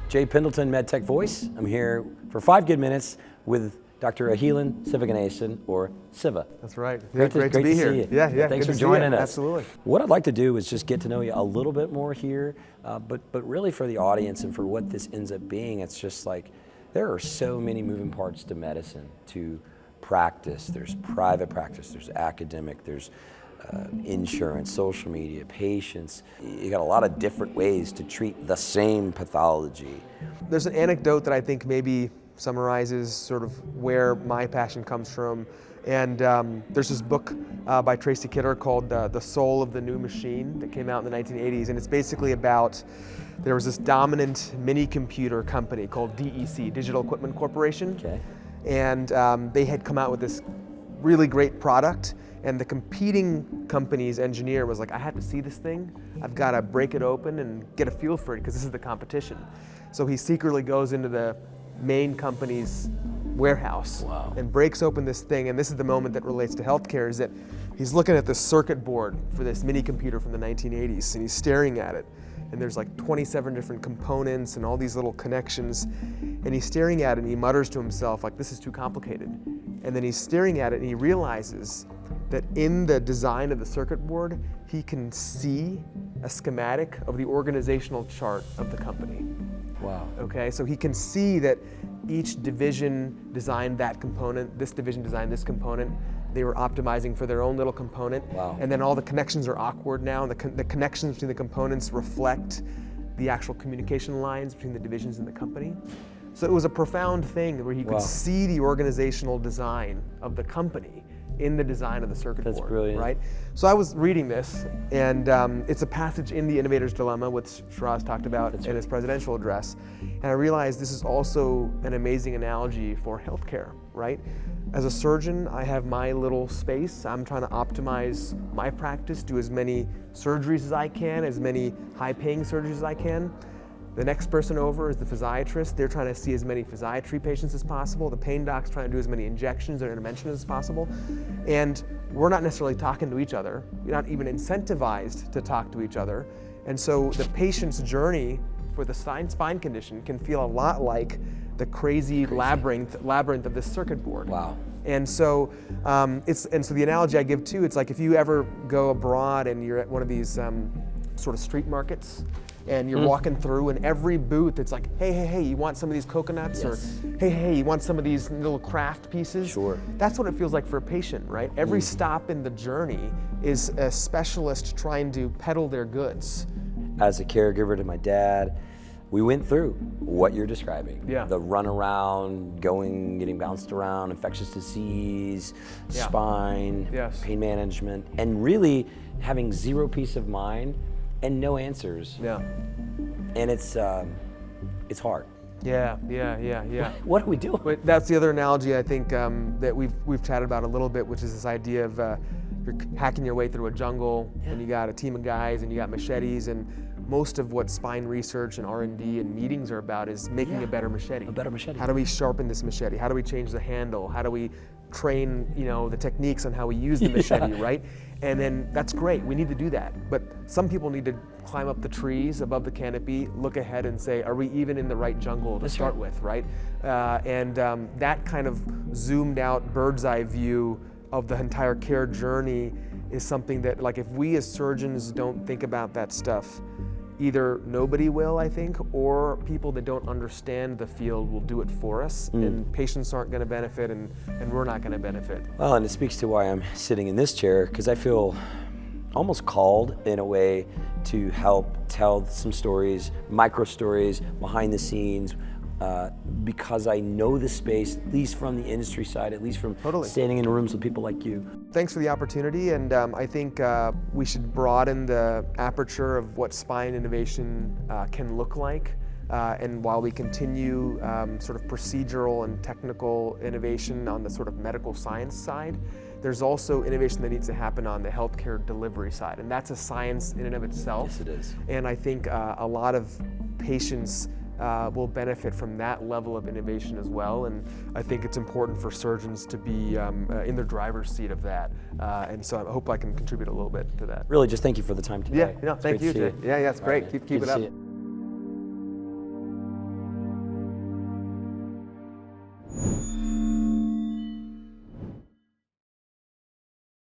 Jay Pendleton, MedTech Voice. I'm here for 5 good minutes with Dr. Ahilan Siva, or Siva. That's right. Great to be here. See you. Yeah. Thanks for joining us. Absolutely. What I'd like to do is just get to know you a little bit more here, but really for the audience and for what this ends up being, it's just like there are so many moving parts to medicine, to practice. There's private practice, there's academic, there's insurance, social media, patients. You got a lot of different ways to treat the same pathology. There's an anecdote that I think maybe summarizes sort of where my passion comes from. And there's this book by Tracy Kidder called The Soul of the New Machine that came out in the 1980s. And it's basically about, there was this dominant mini computer company called DEC, Digital Equipment Corporation. Okay. And they had come out with this really great product. And the competing company's engineer was like, I had to see this thing. I've got to break it open and get a feel for it because this is the competition. So he secretly goes into the main company's warehouse and breaks open this thing. And this is the moment that relates to healthcare, is that he's looking at the circuit board for this mini computer from the 1980s, and he's staring at it. And there's like 27 different components and all these little connections. And he's staring at it and he mutters to himself, like, this is too complicated. And then he's staring at it and he realizes that in the design of the circuit board, he can see a schematic of the organizational chart of the company. Wow. Okay, so he can see that each division designed that component, this division designed this component, they were optimizing for their own little component. Wow. And then all the connections are awkward now, and the connections between the components reflect the actual communication lines between the divisions in the company. So it was a profound thing where he could see the organizational design of the company in the design of the circuit board. That's brilliant. Right? So I was reading this, and it's a passage in The Innovator's Dilemma, which Shiraz talked about in his presidential address. And I realized this is also an amazing analogy for healthcare, right? As a surgeon, I have my little space. I'm trying to optimize my practice, do as many surgeries as I can, as many high-paying surgeries as I can. The next person over is the physiatrist. They're trying to see as many physiatry patients as possible. The pain doc's trying to do as many injections or interventions as possible. And we're not necessarily talking to each other. We're not even incentivized to talk to each other. And so the patient's journey for the spine condition can feel a lot like the crazy labyrinth of this circuit board. Wow. And so so the analogy I give too, it's like if you ever go abroad and you're at one of these sort of street markets, and you're walking through, and every booth, it's like, hey, you want some of these coconuts? Yes. Or hey, you want some of these little craft pieces? Sure. That's what it feels like for a patient, right? Every stop in the journey is a specialist trying to peddle their goods. As a caregiver to my dad, we went through what you're describing. Yeah. The run around, getting bounced around, infectious disease, spine, pain management, and really having zero peace of mind and no answers. Yeah. And it's hard. Yeah. What do we do? But that's the other analogy I think that we've chatted about a little bit, which is this idea of you're hacking your way through a jungle, and you got a team of guys, and you got machetes, and most of what spine research and R&D and meetings are about is making a better machete. A better machete. How do we sharpen this machete? How do we change the handle? How do we train, the techniques on how we use the machete, right? And then that's great, we need to do that. But some people need to climb up the trees above the canopy, look ahead and say, are we even in the right jungle to start with, right? That kind of zoomed out bird's eye view of the entire care journey is something that, like, if we as surgeons don't think about that stuff, either nobody will, I think, or people that don't understand the field will do it for us, and patients aren't going to benefit, and we're not going to benefit. Well, and it speaks to why I'm sitting in this chair, because I feel almost called in a way to help tell some stories, micro stories, behind the scenes, because I know the space, at least from the industry side, at least from standing in rooms with people like you. Thanks for the opportunity, and I think we should broaden the aperture of what spine innovation can look like. And while we continue sort of procedural and technical innovation on the sort of medical science side, there's also innovation that needs to happen on the healthcare delivery side, and that's a science in and of itself. Yes, it is. And I think a lot of patients will benefit from that level of innovation as well, and I think it's important for surgeons to be in the driver's seat of that, and so I hope I can contribute a little bit to that. Really, just thank you for the time today. Yeah, It's thank great you, to see Jay. Yeah, it's All great. right, Keep good it to up. see you.